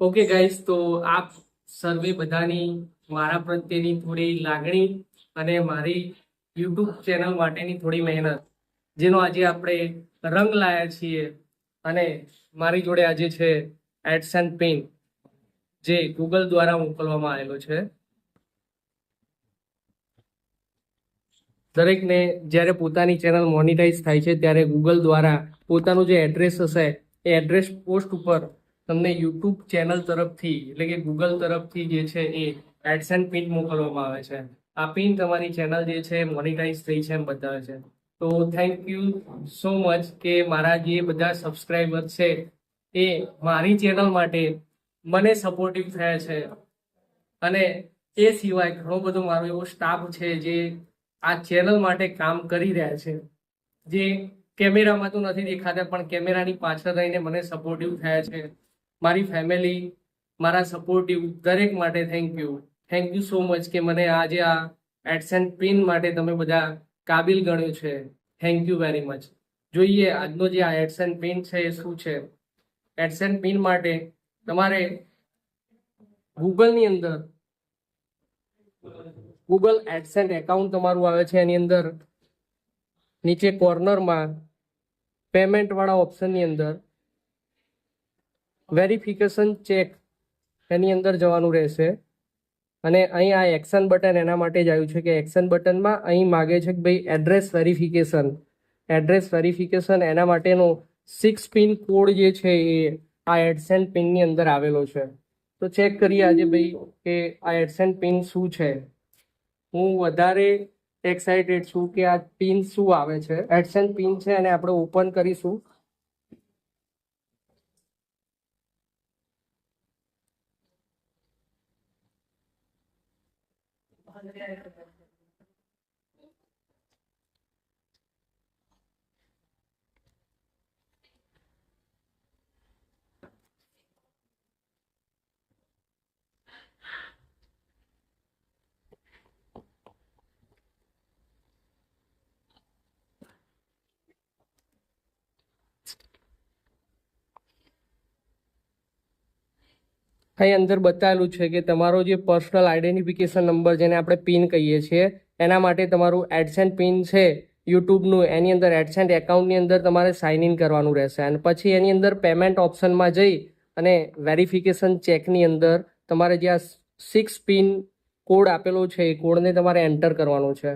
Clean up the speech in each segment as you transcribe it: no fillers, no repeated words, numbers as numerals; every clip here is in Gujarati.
ઓકે ગાઈસ, તો આપ સર્વે બધાની મારા પ્રત્યેની થોડી લાગણી અને મારી યુટ્યુબ ચેનલ માટેની થોડી મહેનત, જેનો આજે આપણે રંગ લાયા છીએ. અને મારી જોડે આજે છે એડસેન્સ પિન, જે ગૂગલ દ્વારા મોકલવામાં આવેલો છે. દરેકને જ્યારે પોતાની ચેનલ મોનિટાઈઝ થાય છે ત્યારે ગૂગલ દ્વારા પોતાનું જે એડ્રેસ હશે એ એડ્રેસ પોસ્ટ ઉપર તમને યુટ્યુબ ચેનલ તરફથી એટલે કે ગૂગલ તરફથી જે છે એ એડસેન્સ પિન મોકલવામાં આવે છે. આ પિન તમારી ચેનલ જે છે મોનિટાઈઝ થઈ છે એમ બતાવે છે. તો થેન્ક યુ સો મચ કે મારા જે બધા સબસ્ક્રાઈબર છે એ મારી ચેનલ માટે મને સપોર્ટિવ થયા છે. અને એ સિવાય ઘણો બધો મારો એવો સ્ટાફ છે જે આ ચેનલ માટે કામ કરી રહ્યા છે, જે કેમેરામાં તો નથી દેખાતા પણ કેમેરાની પાછળ રહીને મને સપોર્ટિવ થયા છે. મારી ફેમિલી, મારા સપોર્ટિવ દરેક માટે થેન્ક યુ સો મચ કે મને આજે આ એડસેન્સ પિન માટે તમે બધા કાબિલ ગણ્યું છે. Thank you very much. જોઈએ આજનો જે આ એડસેન્સ પિન છે એ શું છે. એડસેન્સ પિન માટે તમારે ગૂગલની અંદર ગૂગલ એડસેન્સ એકાઉન્ટ તમારું આવે છે, એની અંદર નીચે કોર્નરમાં પેમેન્ટ વાળા ઓપ્શનની અંદર વેરિફિકેશન ચેક એની અંદર જવાનું રહેશે. અને અહીં આ એક્શન બટન એના માટે જ આવ્યું છે કે એક્શન બટનમાં અહીં માગે છે કે ભાઈ એડ્રેસ વેરિફિકેશન એના માટેનો 6 પિન કોડ જે છે એ આ એડસેન્સ પિનની અંદર આવેલો છે. તો ચેક કરીએ આજે ભાઈ કે આ એડસેન્સ પિન શું છે. હું વધારે એક્સાઇટેડ છું કે આ પિન શું આવે છે. એડસેન્સ પિન છે અને આપણે ઓપન કરીશું. અહીં અંદર બતાવેલું છે કે તમારો જે પર્સનલ આઈડેન્ટિફિકેશન નંબર જેને આપણે પિન કહીએ છીએ એના માટે તમારું એડસેન્સ પિન છે યુટ્યુબનું, એની અંદર એડસેન્સ એકાઉન્ટની અંદર તમારે સાઇન ઇન કરવાનું રહેશે. અને પછી એની અંદર પેમેન્ટ ઓપ્શનમાં જઈ અને વેરિફિકેશન ચેકની અંદર તમારે જે આ 6 પિન કોડ આપેલો છે એ કોડને તમારે એન્ટર કરવાનો છે.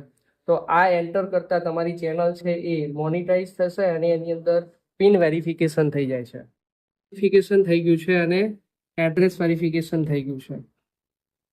તો આ એન્ટર કરતાં તમારી ચેનલ છે એ મોનિટાઈઝ થશે અને એની અંદર પિન વેરિફિકેશન થઈ જાય છે. વેરિફિકેશન થઈ ગયું છે અને એડ્રેસ વેરિફિકેશન થઈ ગયું છે.